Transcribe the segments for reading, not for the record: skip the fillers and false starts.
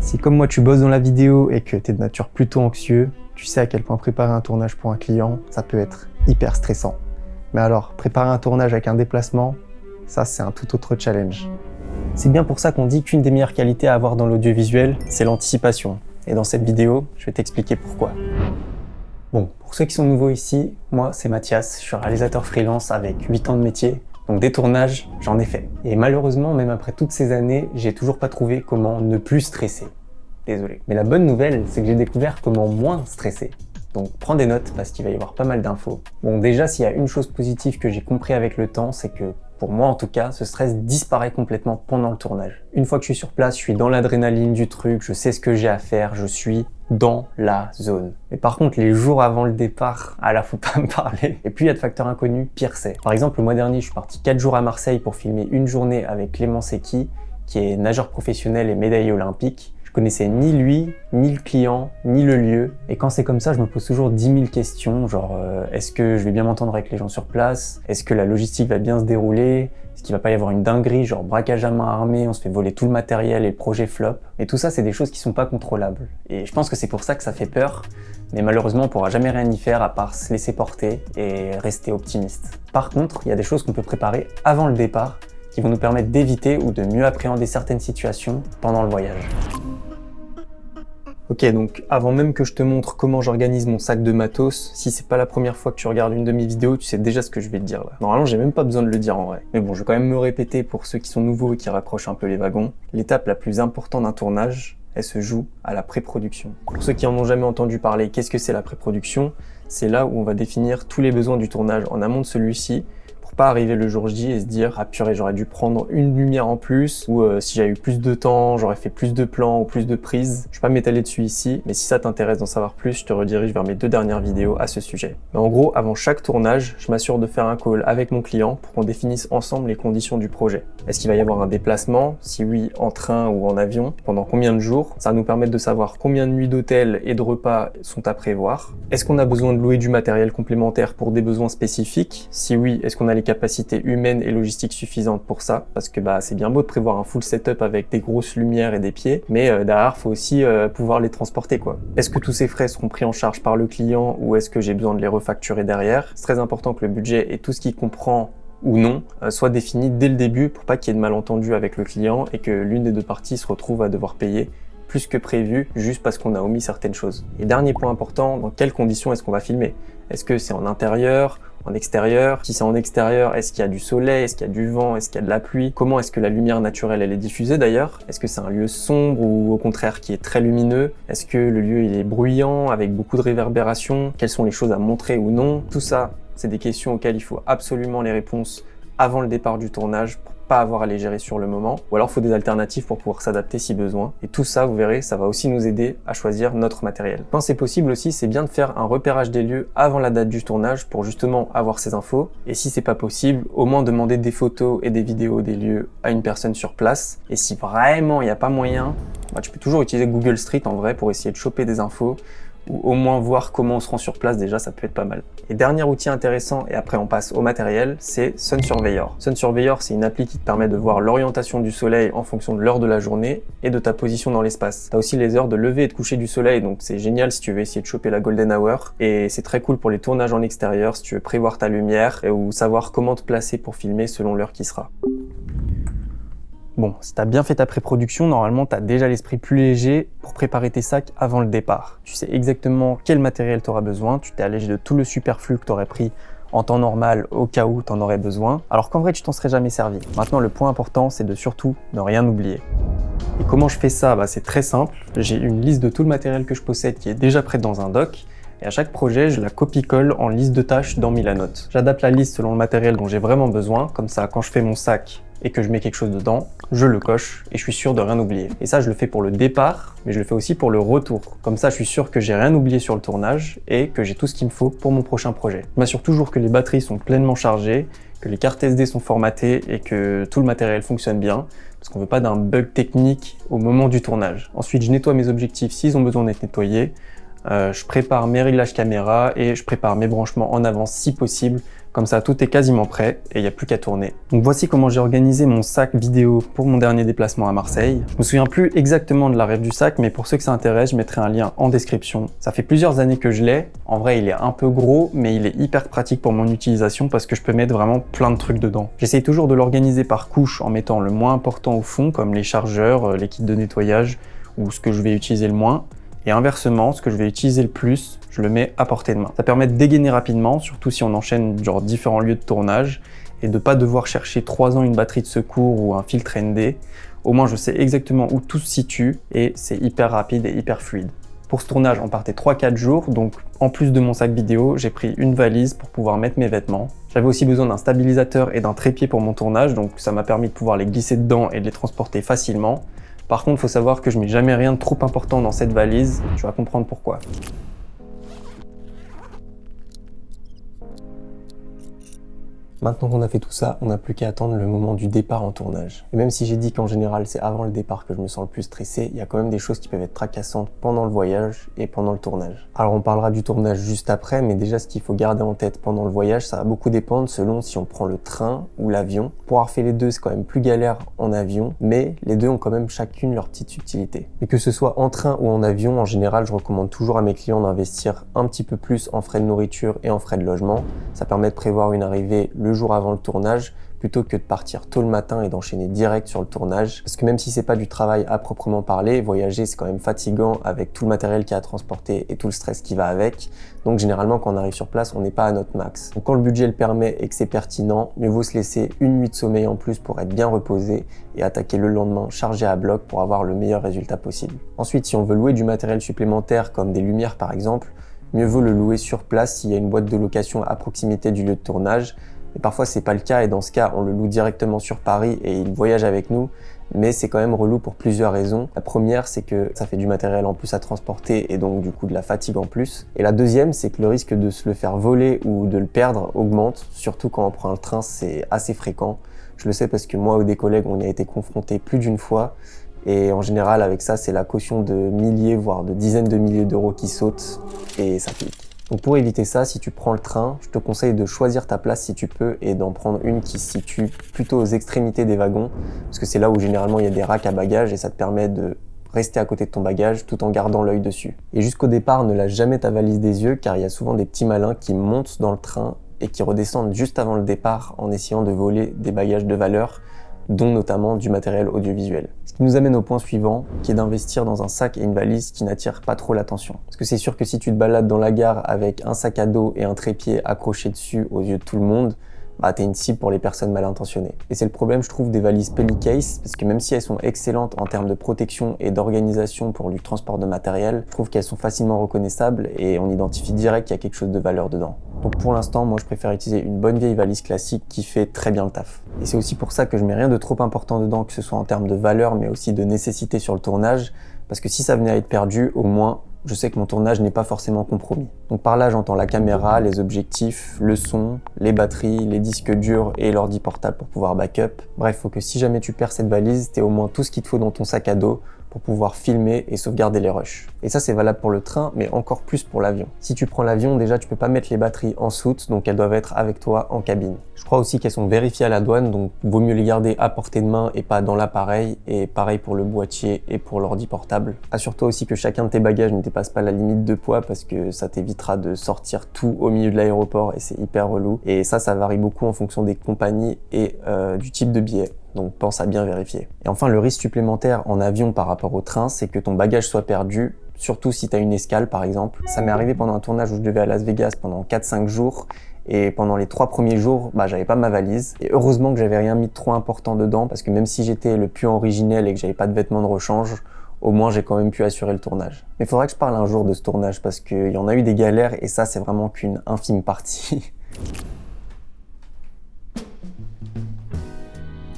Si comme moi tu bosses dans la vidéo et que tu es de nature plutôt anxieux, tu sais à quel point préparer un tournage pour un client, ça peut être hyper stressant. Mais alors, préparer un tournage avec un déplacement, ça c'est un tout autre challenge. C'est bien pour ça qu'on dit qu'une des meilleures qualités à avoir dans l'audiovisuel, c'est l'anticipation. Et dans cette vidéo, je vais t'expliquer pourquoi. Bon, pour ceux qui sont nouveaux ici, moi c'est Mathias, je suis réalisateur freelance avec 8 ans de métier. Donc des tournages, j'en ai fait. Et malheureusement, même après toutes ces années, j'ai toujours pas trouvé comment ne plus stresser. Désolé. Mais la bonne nouvelle, c'est que j'ai découvert comment moins stresser. Donc prends des notes parce qu'il va y avoir pas mal d'infos. Bon, déjà, s'il y a une chose positive que j'ai compris avec le temps, c'est que, pour moi en tout cas, ce stress disparaît complètement pendant le tournage. Une fois que je suis sur place, je suis dans l'adrénaline du truc, je sais ce que j'ai à faire, je suis dans la zone. Mais par contre, les jours avant le départ, là faut pas me parler. Et puis il y a de facteurs inconnus, pire c'est. Par exemple, le mois dernier, je suis parti 4 jours à Marseille pour filmer une journée avec Clément Secchi, qui est nageur professionnel et médaillé olympique. Je connaissais ni lui, ni le client, ni le lieu. Et quand c'est comme ça, je me pose toujours 10 000 questions, genre est-ce que je vais bien m'entendre avec les gens sur place? Est-ce que la logistique va bien se dérouler? Est-ce qu'il va pas y avoir une dinguerie, genre braquage à main armée, on se fait voler tout le matériel et le projet flop? Et tout ça, c'est des choses qui sont pas contrôlables. Et je pense que c'est pour ça que ça fait peur, mais malheureusement, on pourra jamais rien y faire à part se laisser porter et rester optimiste. Par contre, il y a des choses qu'on peut préparer avant le départ, qui vont nous permettre d'éviter ou de mieux appréhender certaines situations pendant le voyage. Ok, donc avant même que je te montre comment j'organise mon sac de matos, si c'est pas la première fois que tu regardes une de mes vidéos, tu sais déjà ce que je vais te dire là. Normalement, j'ai même pas besoin de le dire en vrai. Mais bon, je vais quand même me répéter pour ceux qui sont nouveaux et qui rapprochent un peu les wagons. L'étape la plus importante d'un tournage, elle se joue à la pré-production. Pour ceux qui en ont jamais entendu parler, qu'est-ce que c'est la pré-production? C'est là où on va définir tous les besoins du tournage en amont de celui-ci, pas arriver le jour J et se dire ah purée, j'aurais dû prendre une lumière en plus, ou si j'avais eu plus de temps, j'aurais fait plus de plans ou plus de prises. Je vais pas m'étaler dessus ici, mais si ça t'intéresse d'en savoir plus, je te redirige vers mes 2 dernières vidéos à ce sujet. Mais en gros, avant chaque tournage, je m'assure de faire un call avec mon client pour qu'on définisse ensemble les conditions du projet. Est-ce qu'il va y avoir un déplacement? Si oui, en train ou en avion? Pendant combien de jours? Ça va nous permettre de savoir combien de nuits d'hôtel et de repas sont à prévoir. Est-ce qu'on a besoin de louer du matériel complémentaire pour des besoins spécifiques? Si oui, est-ce qu'on a les capacités humaines et logistiques suffisantes pour ça? Parce que c'est bien beau de prévoir un full setup avec des grosses lumières et des pieds, mais derrière, faut aussi pouvoir les transporter quoi. Est-ce que tous ces frais seront pris en charge par le client ou est-ce que j'ai besoin de les refacturer derrière? C'est très important que le budget et tout ce qui comprend ou non, soit défini dès le début pour pas qu'il y ait de malentendus avec le client et que l'une des deux parties se retrouve à devoir payer plus que prévu juste parce qu'on a omis certaines choses. Et dernier point important, dans quelles conditions est-ce qu'on va filmer? Est-ce que c'est en intérieur, en extérieur? Si c'est en extérieur, est-ce qu'il y a du soleil? Est-ce qu'il y a du vent? Est-ce qu'il y a de la pluie? Comment est-ce que la lumière naturelle elle est diffusée d'ailleurs? Est-ce que c'est un lieu sombre ou au contraire qui est très lumineux? Est-ce que le lieu il est bruyant avec beaucoup de réverbération? Quelles sont les choses à montrer ou non? Tout ça, c'est des questions auxquelles il faut absolument les réponses avant le départ du tournage pour pas avoir à les gérer sur le moment, ou alors il faut des alternatives pour pouvoir s'adapter si besoin. Et tout ça, vous verrez, ça va aussi nous aider à choisir notre matériel. Quand c'est possible aussi, c'est bien de faire un repérage des lieux avant la date du tournage pour justement avoir ces infos. Et si c'est pas possible, au moins demander des photos et des vidéos des lieux à une personne sur place. Et si vraiment il n'y a pas moyen, tu peux toujours utiliser Google Street en vrai pour essayer de choper des infos, ou au moins voir comment on se rend sur place, déjà ça peut être pas mal. Et dernier outil intéressant, et après on passe au matériel, c'est Sun Surveyor. Sun Surveyor, c'est une appli qui te permet de voir l'orientation du soleil en fonction de l'heure de la journée et de ta position dans l'espace. T'as aussi les heures de lever et de coucher du soleil, donc c'est génial si tu veux essayer de choper la golden hour, et c'est très cool pour les tournages en extérieur si tu veux prévoir ta lumière ou savoir comment te placer pour filmer selon l'heure qui sera. Bon, si t'as bien fait ta pré-production, normalement t'as déjà l'esprit plus léger pour préparer tes sacs avant le départ. Tu sais exactement quel matériel t'auras besoin, tu t'es allégé de tout le superflu que t'aurais pris en temps normal au cas où t'en aurais besoin, alors qu'en vrai tu t'en serais jamais servi. Maintenant le point important c'est de surtout ne rien oublier. Et comment je fais ça? C'est très simple, j'ai une liste de tout le matériel que je possède qui est déjà prête dans un doc, et à chaque projet, je la copie-colle en liste de tâches dans Milanote. J'adapte la liste selon le matériel dont j'ai vraiment besoin, comme ça quand je fais mon sac et que je mets quelque chose dedans, je le coche et je suis sûr de rien oublier. Et ça, je le fais pour le départ, mais je le fais aussi pour le retour. Comme ça, je suis sûr que j'ai rien oublié sur le tournage et que j'ai tout ce qu'il me faut pour mon prochain projet. Je m'assure toujours que les batteries sont pleinement chargées, que les cartes SD sont formatées et que tout le matériel fonctionne bien, parce qu'on veut pas d'un bug technique au moment du tournage. Ensuite, je nettoie mes objectifs s'ils ont besoin d'être nettoyés. je prépare mes réglages caméra et je prépare mes branchements en avance si possible. Comme ça, tout est quasiment prêt et il n'y a plus qu'à tourner. Donc voici comment j'ai organisé mon sac vidéo pour mon dernier déplacement à Marseille. Je me souviens plus exactement de la règle du sac, mais pour ceux que ça intéresse, je mettrai un lien en description. Ça fait plusieurs années que je l'ai. En vrai, il est un peu gros, mais il est hyper pratique pour mon utilisation parce que je peux mettre vraiment plein de trucs dedans. J'essaye toujours de l'organiser par couche en mettant le moins important au fond, comme les chargeurs, les kits de nettoyage ou ce que je vais utiliser le moins. Et inversement, ce que je vais utiliser le plus, je le mets à portée de main. Ça permet de dégainer rapidement, surtout si on enchaîne genre différents lieux de tournage, et de pas devoir chercher 3 ans une batterie de secours ou un filtre ND. Au moins je sais exactement où tout se situe, et c'est hyper rapide et hyper fluide. Pour ce tournage, on partait 3-4 jours, donc en plus de mon sac vidéo, j'ai pris une valise pour pouvoir mettre mes vêtements. J'avais aussi besoin d'un stabilisateur et d'un trépied pour mon tournage, donc ça m'a permis de pouvoir les glisser dedans et de les transporter facilement. Par contre, il faut savoir que je mets jamais rien de trop important dans cette valise, tu vas comprendre pourquoi. Maintenant qu'on a fait tout ça, on n'a plus qu'à attendre le moment du départ en tournage. Et même si j'ai dit qu'en général c'est avant le départ que je me sens le plus stressé, il y a quand même des choses qui peuvent être tracassantes pendant le voyage et pendant le tournage. Alors on parlera du tournage juste après, mais déjà ce qu'il faut garder en tête pendant le voyage, ça va beaucoup dépendre selon si on prend le train ou l'avion. Pour avoir fait les deux, c'est quand même plus galère en avion, mais les deux ont quand même chacune leur petite subtilité. Et que ce soit en train ou en avion, en général je recommande toujours à mes clients d'investir un petit peu plus en frais de nourriture et en frais de logement. Ça permet de prévoir une arrivée le jour avant le tournage plutôt que de partir tôt le matin et d'enchaîner direct sur le tournage, parce que même si c'est pas du travail à proprement parler, voyager c'est quand même fatigant avec tout le matériel qu'il y a à transporter et tout le stress qui va avec. Donc généralement quand on arrive sur place, on n'est pas à notre max. Donc quand le budget le permet et que c'est pertinent, mieux vaut se laisser une nuit de sommeil en plus pour être bien reposé et attaquer le lendemain chargé à bloc pour avoir le meilleur résultat possible. Ensuite, si on veut louer du matériel supplémentaire comme des lumières par exemple, mieux vaut le louer sur place s'il y a une boîte de location à proximité du lieu de tournage. Et parfois c'est pas le cas, et dans ce cas on le loue directement sur Paris et il voyage avec nous, mais c'est quand même relou pour plusieurs raisons. La première, c'est que ça fait du matériel en plus à transporter et donc du coup de la fatigue en plus. Et la deuxième, c'est que le risque de se le faire voler ou de le perdre augmente, surtout quand on prend le train, c'est assez fréquent. Je le sais parce que moi ou des collègues on y a été confrontés plus d'une fois, et en général avec ça c'est la caution de milliers voire de dizaines de milliers d'euros qui sautent et ça pique. Donc pour éviter ça, si tu prends le train, je te conseille de choisir ta place si tu peux et d'en prendre une qui se situe plutôt aux extrémités des wagons, parce que c'est là où généralement il y a des racks à bagages et ça te permet de rester à côté de ton bagage tout en gardant l'œil dessus. Et jusqu'au départ, ne lâche jamais ta valise des yeux car il y a souvent des petits malins qui montent dans le train et qui redescendent juste avant le départ en essayant de voler des bagages de valeur, dont notamment du matériel audiovisuel. Ce qui nous amène au point suivant, qui est d'investir dans un sac et une valise qui n'attirent pas trop l'attention. Parce que c'est sûr que si tu te balades dans la gare avec un sac à dos et un trépied accroché dessus aux yeux de tout le monde, bah t'es une cible pour les personnes mal intentionnées. Et c'est le problème, je trouve, des valises Pellicase, parce que même si elles sont excellentes en termes de protection et d'organisation pour du transport de matériel, je trouve qu'elles sont facilement reconnaissables et on identifie direct qu'il y a quelque chose de valeur dedans. Donc pour l'instant, moi je préfère utiliser une bonne vieille valise classique qui fait très bien le taf. Et c'est aussi pour ça que je mets rien de trop important dedans, que ce soit en termes de valeur mais aussi de nécessité sur le tournage, parce que si ça venait à être perdu, au moins je sais que mon tournage n'est pas forcément compromis. Donc par là, j'entends la caméra, les objectifs, le son, les batteries, les disques durs et l'ordi portable pour pouvoir backup. Bref, faut que si jamais tu perds cette valise, t'aies au moins tout ce qu'il te faut dans ton sac à dos pour pouvoir filmer et sauvegarder les rushs. Et ça, c'est valable pour le train, mais encore plus pour l'avion. Si tu prends l'avion, déjà, tu peux pas mettre les batteries en soute, donc elles doivent être avec toi en cabine. Je crois aussi qu'elles sont vérifiées à la douane, donc vaut mieux les garder à portée de main et pas dans l'appareil, et pareil pour le boîtier et pour l'ordi portable. Assure-toi aussi que chacun de tes bagages ne dépasse pas la limite de poids, parce que ça t'évitera de sortir tout au milieu de l'aéroport, et c'est hyper relou. Et ça varie beaucoup en fonction des compagnies et du type de billet. Donc pense à bien vérifier. Et enfin, le risque supplémentaire en avion par rapport au train, c'est que ton bagage soit perdu, surtout si tu as une escale par exemple. Ça m'est arrivé pendant un tournage où je devais à Las Vegas pendant 4-5 jours, et pendant les 3 premiers jours, j'avais pas ma valise. Et heureusement que j'avais rien mis de trop important dedans, parce que même si j'étais le plus originel et que j'avais pas de vêtements de rechange, au moins j'ai quand même pu assurer le tournage. Mais il faudrait que je parle un jour de ce tournage, parce qu'il y en a eu des galères, et ça c'est vraiment qu'une infime partie.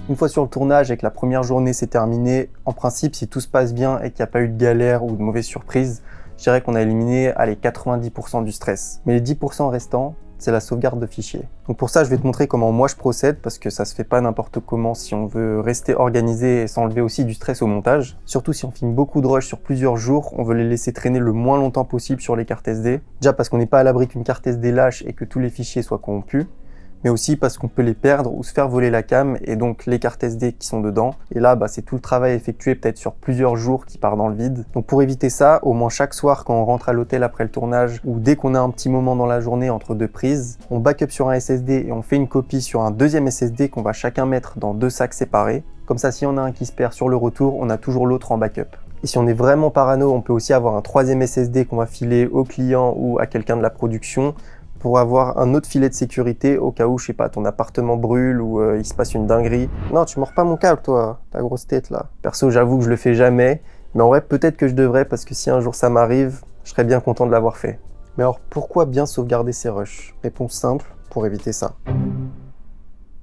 Une fois sur le tournage et que la première journée s'est terminée, en principe, si tout se passe bien et qu'il n'y a pas eu de galère ou de mauvaise surprise, je dirais qu'on a éliminé 90% du stress. Mais les 10% restants, c'est la sauvegarde de fichiers. Donc pour ça, je vais te montrer comment moi je procède, parce que ça se fait pas n'importe comment si on veut rester organisé et s'enlever aussi du stress au montage. Surtout si on filme beaucoup de rushs sur plusieurs jours, on veut les laisser traîner le moins longtemps possible sur les cartes SD. Déjà parce qu'on n'est pas à l'abri qu'une carte SD lâche et que tous les fichiers soient corrompus, mais aussi parce qu'on peut les perdre ou se faire voler la cam et donc les cartes SD qui sont dedans. Et là, c'est tout le travail effectué peut-être sur plusieurs jours qui part dans le vide. Donc pour éviter ça, au moins chaque soir quand on rentre à l'hôtel après le tournage ou dès qu'on a un petit moment dans la journée entre deux prises, on backup sur un SSD et on fait une copie sur un deuxième SSD qu'on va chacun mettre dans 2 sacs séparés. Comme ça, si on a un qui se perd sur le retour, on a toujours l'autre en backup. Et si on est vraiment parano, on peut aussi avoir un 3e SSD qu'on va filer au client ou à quelqu'un de la production pour avoir un autre filet de sécurité au cas où, je sais pas, ton appartement brûle ou il se passe une dinguerie. Non, tu mords pas mon câble, toi, ta grosse tête là. Perso, j'avoue que je le fais jamais, mais en vrai, peut-être que je devrais parce que si un jour ça m'arrive, je serais bien content de l'avoir fait. Mais alors, pourquoi bien sauvegarder ces rushs? Réponse simple, pour éviter ça.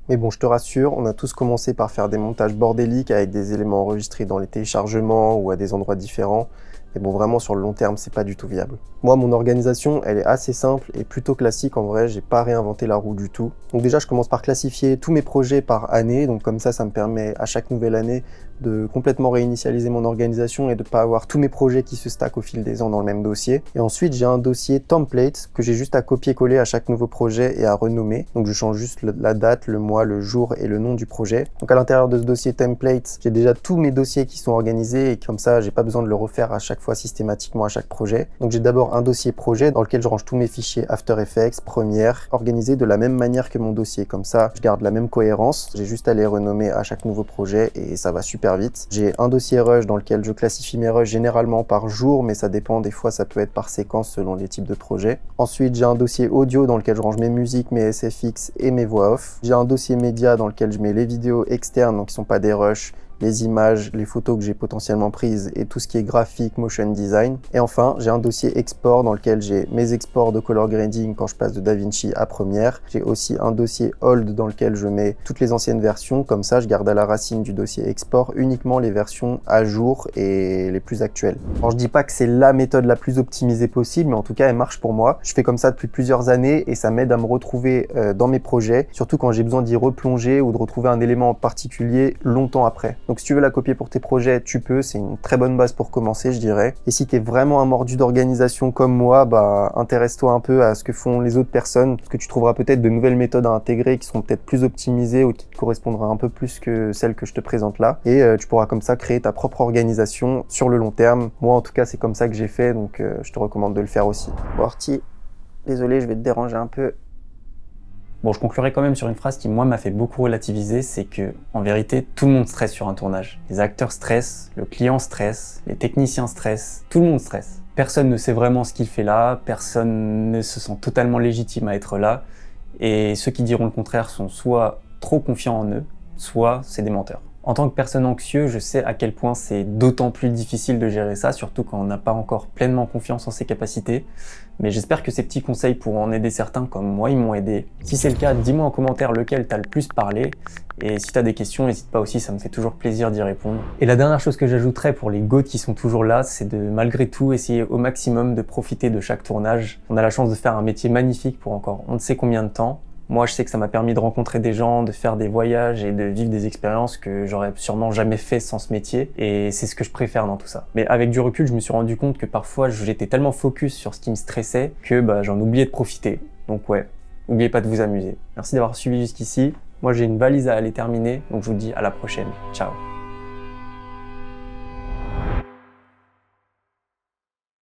Mais bon, je te rassure, on a tous commencé par faire des montages bordéliques avec des éléments enregistrés dans les téléchargements ou à des endroits différents. Mais bon, vraiment, sur le long terme, c'est pas du tout viable. Moi, mon organisation, elle est assez simple et plutôt classique en vrai, j'ai pas réinventé la roue du tout. Donc déjà, je commence par classifier tous mes projets par année, donc comme ça me permet à chaque nouvelle année de complètement réinitialiser mon organisation et de pas avoir tous mes projets qui se stackent au fil des ans dans le même dossier. Et ensuite, j'ai un dossier template que j'ai juste à copier-coller à chaque nouveau projet et à renommer. Donc je change juste la date, le mois, le jour et le nom du projet. Donc à l'intérieur de ce dossier template, j'ai déjà tous mes dossiers qui sont organisés et comme ça, j'ai pas besoin de le refaire à chaque fois systématiquement à chaque projet. Donc j'ai d'abord un dossier projet dans lequel je range tous mes fichiers After Effects, Premiere, organisés de la même manière que mon dossier. Comme ça, je garde la même cohérence. J'ai juste à les renommer à chaque nouveau projet et ça va super vite. J'ai un dossier rush dans lequel je classifie mes rushs généralement par jour, mais ça dépend, des fois ça peut être par séquence selon les types de projets. Ensuite, j'ai un dossier audio dans lequel je range mes musiques, mes SFX et mes voix off. J'ai un dossier média dans lequel je mets les vidéos externes, donc qui sont pas des rushs, les images, les photos que j'ai potentiellement prises et tout ce qui est graphique, motion design. Et enfin, j'ai un dossier export dans lequel j'ai mes exports de color grading quand je passe de DaVinci à Premiere. J'ai aussi un dossier hold dans lequel je mets toutes les anciennes versions. Comme ça, je garde à la racine du dossier export uniquement les versions à jour et les plus actuelles. Alors, je dis pas que c'est la méthode la plus optimisée possible, mais en tout cas, elle marche pour moi. Je fais comme ça depuis plusieurs années et ça m'aide à me retrouver dans mes projets, surtout quand j'ai besoin d'y replonger ou de retrouver un élément en particulier longtemps après. Donc si tu veux la copier pour tes projets, tu peux, c'est une très bonne base pour commencer, je dirais. Et si tu es vraiment un mordu d'organisation comme moi, intéresse-toi un peu à ce que font les autres personnes, parce que tu trouveras peut-être de nouvelles méthodes à intégrer qui seront peut-être plus optimisées ou qui te correspondront un peu plus que celles que je te présente là. Et tu pourras comme ça créer ta propre organisation sur le long terme. Moi, en tout cas, c'est comme ça que j'ai fait, donc je te recommande de le faire aussi. Bon, Arti, désolé, je vais te déranger un peu. Bon, je conclurai quand même sur une phrase qui, moi, m'a fait beaucoup relativiser, c'est que, en vérité, tout le monde stresse sur un tournage. Les acteurs stressent, le client stresse, les techniciens stressent, tout le monde stresse. Personne ne sait vraiment ce qu'il fait là, personne ne se sent totalement légitime à être là, et ceux qui diront le contraire sont soit trop confiants en eux, soit c'est des menteurs. En tant que personne anxieuse, je sais à quel point c'est d'autant plus difficile de gérer ça, surtout quand on n'a pas encore pleinement confiance en ses capacités. Mais j'espère que ces petits conseils pourront en aider certains comme moi ils m'ont aidé. Si c'est le cas, dis-moi en commentaire lequel t'as le plus parlé. Et si t'as des questions, n'hésite pas aussi, ça me fait toujours plaisir d'y répondre. Et la dernière chose que j'ajouterais pour les GOAT qui sont toujours là, c'est de malgré tout essayer au maximum de profiter de chaque tournage. On a la chance de faire un métier magnifique pour encore on ne sait combien de temps. Moi, je sais que ça m'a permis de rencontrer des gens, de faire des voyages et de vivre des expériences que j'aurais sûrement jamais fait sans ce métier. Et c'est ce que je préfère dans tout ça. Mais avec du recul, je me suis rendu compte que parfois, j'étais tellement focus sur ce qui me stressait que j'en oubliais de profiter. Donc ouais, n'oubliez pas de vous amuser. Merci d'avoir suivi jusqu'ici. Moi, j'ai une valise à aller terminer, donc je vous dis à la prochaine. Ciao.